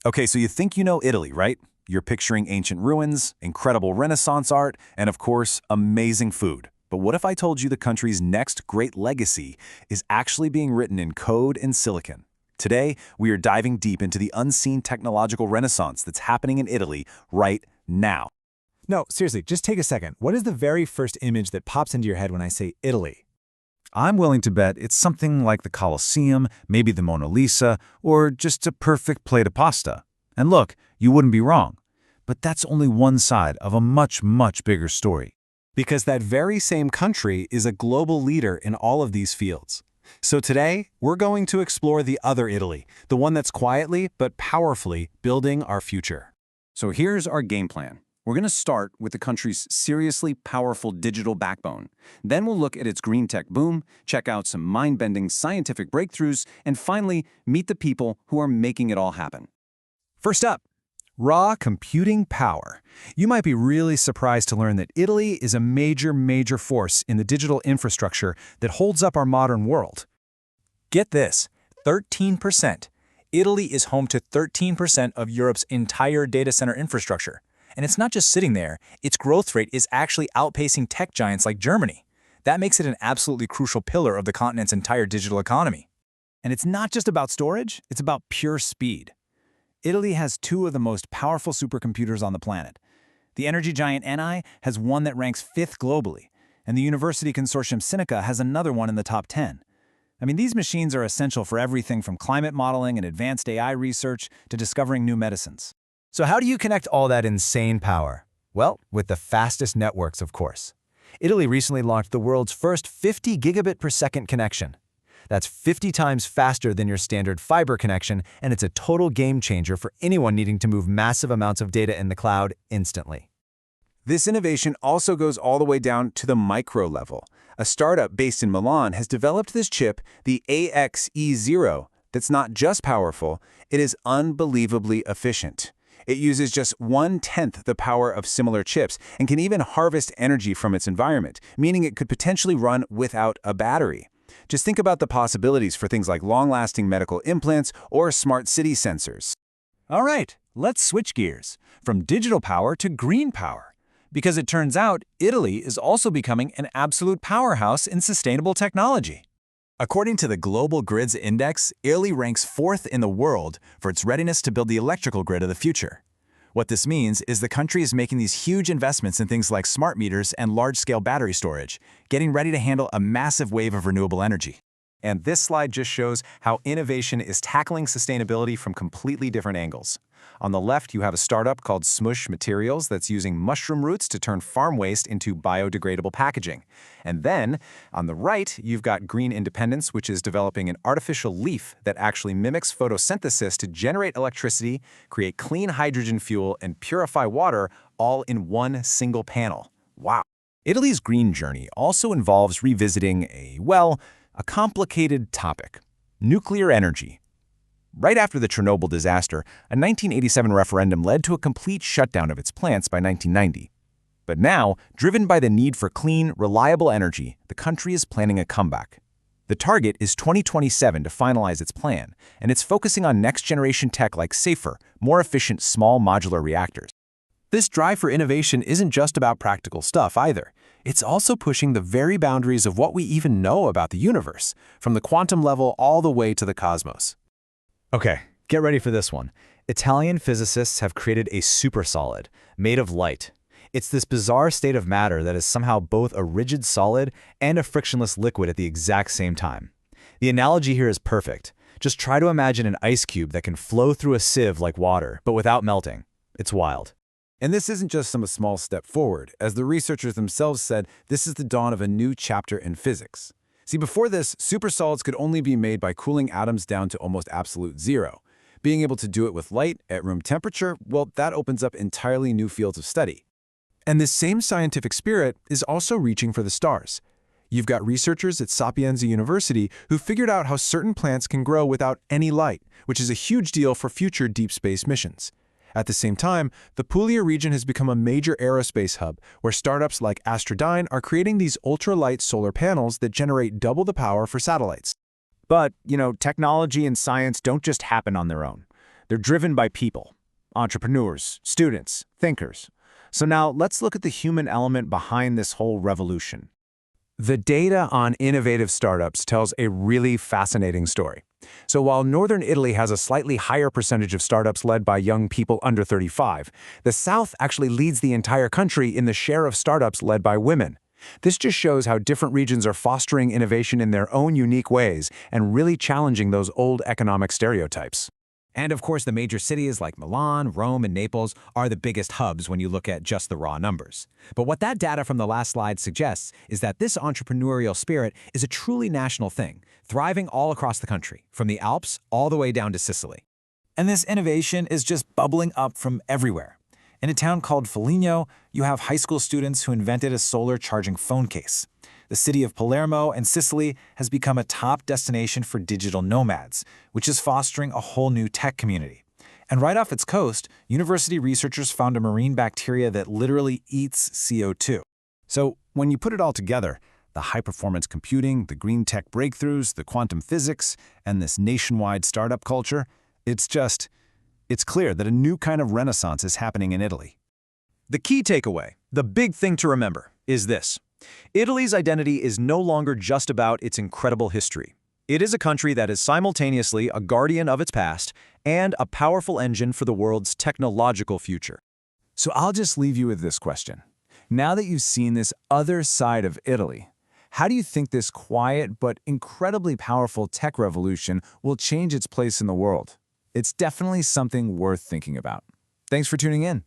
Okay, so you think you know Italy, right? You're picturing ancient ruins, incredible Renaissance art, and of course, amazing food. But what if I told you the country's next great legacy is actually being written in code and silicon? Today, we are diving deep into the unseen technological renaissance that's happening in Italy right now. No, seriously, just take a second. What is the very first image that pops into your head when I say Italy? I'm willing to bet it's something like the Colosseum, maybe the Mona Lisa, or just a perfect plate of pasta. And look, you wouldn't be wrong. But that's only one side of a much, much bigger story. Because that very same country is a global leader in all of these fields. So today, we're going to explore the other Italy, the one that's quietly but powerfully building our future. So here's our game plan. We're going to start with the country's seriously powerful digital backbone. Then we'll look at its green tech boom, check out some mind-bending scientific breakthroughs, and finally, meet the people who are making it all happen. First up, raw computing power. You might be really surprised to learn that Italy is a major force in the digital infrastructure that holds up our modern world. Get this, 13%. Italy is home to 13% of Europe's entire data center infrastructure. And it's not just sitting there, its growth rate is actually outpacing tech giants like Germany. That makes it an absolutely crucial pillar of the continent's entire digital economy. And it's not just about storage, it's about pure speed. Italy has two of the most powerful supercomputers on the planet. The energy giant Eni has one that ranks 5th globally, and the university consortium Sinica has another one in the top 10. I mean, these machines are essential for everything from climate modeling and advanced AI research to discovering new medicines. So how do you connect all that insane power? Well, with the fastest networks, of course. Italy recently launched the world's first 50 gigabit per second connection. That's 50 times faster than your standard fiber connection, and it's a total game changer for anyone needing to move massive amounts of data in the cloud instantly. This innovation also goes all the way down to the micro level. A startup based in Milan has developed this chip, the AXE0, that's not just powerful, it is unbelievably efficient. It uses just 1/10 the power of similar chips and can even harvest energy from its environment, meaning it could potentially run without a battery. Just think about the possibilities for things like long-lasting medical implants or smart city sensors. All right, let's switch gears from digital power to green power. Because it turns out Italy is also becoming an absolute powerhouse in sustainable technology. According to the Global Grids Index, Italy ranks 4th in the world for its readiness to build the electrical grid of the future. What this means is the country is making these huge investments in things like smart meters and large-scale battery storage, getting ready to handle a massive wave of renewable energy. And this slide just shows how innovation is tackling sustainability from completely different angles. On the left, you have a startup called Smush Materials that's using mushroom roots to turn farm waste into biodegradable packaging. And then, on the right, you've got Green Independence, which is developing an artificial leaf that actually mimics photosynthesis to generate electricity, create clean hydrogen fuel, and purify water, all in one single panel. Wow. Italy's green journey also involves revisiting a complicated topic: nuclear energy. Right after the Chernobyl disaster, a 1987 referendum led to a complete shutdown of its plants by 1990. But now, driven by the need for clean, reliable energy, the country is planning a comeback. The target is 2027 to finalize its plan, and it's focusing on next-generation tech like safer, more efficient small modular reactors. This drive for innovation isn't just about practical stuff either. It's also pushing the very boundaries of what we even know about the universe, from the quantum level all the way to the cosmos. Okay, get ready for this one. Italian physicists have created a supersolid, made of light. It's this bizarre state of matter that is somehow both a rigid solid and a frictionless liquid at the exact same time. The analogy here is perfect. Just try to imagine an ice cube that can flow through a sieve like water, but without melting. It's wild. And this isn't just some small step forward. As the researchers themselves said, this is the dawn of a new chapter in physics. See, before this, supersolids could only be made by cooling atoms down to almost absolute zero. Being able to do it with light at room temperature, well, that opens up entirely new fields of study. And this same scientific spirit is also reaching for the stars. You've got researchers at Sapienza University who figured out how certain plants can grow without any light, which is a huge deal for future deep space missions. At the same time, the Puglia region has become a major aerospace hub, where startups like Astrodyne are creating these ultra-light solar panels that generate double the power for satellites. But, technology and science don't just happen on their own. They're driven by people, entrepreneurs, students, thinkers. So now let's look at the human element behind this whole revolution. The data on innovative startups tells a really fascinating story. So while northern Italy has a slightly higher percentage of startups led by young people under 35, the South actually leads the entire country in the share of startups led by women. This just shows how different regions are fostering innovation in their own unique ways and really challenging those old economic stereotypes. And of course, the major cities like Milan, Rome, and Naples are the biggest hubs when you look at just the raw numbers. But what that data from the last slide suggests is that this entrepreneurial spirit is a truly national thing, thriving all across the country, from the Alps all the way down to Sicily. And this innovation is just bubbling up from everywhere. In a town called Foligno, you have high school students who invented a solar charging phone case. The city of Palermo and Sicily has become a top destination for digital nomads, which is fostering a whole new tech community. And right off its coast, university researchers found a marine bacteria that literally eats CO2. So when you put it all together, the high-performance computing, the green tech breakthroughs, the quantum physics, and this nationwide startup culture, it's clear that a new kind of renaissance is happening in Italy. The key takeaway, the big thing to remember, is this. Italy's identity is no longer just about its incredible history. It is a country that is simultaneously a guardian of its past and a powerful engine for the world's technological future. So I'll just leave you with this question. Now that you've seen this other side of Italy, how do you think this quiet but incredibly powerful tech revolution will change its place in the world? It's definitely something worth thinking about. Thanks for tuning in.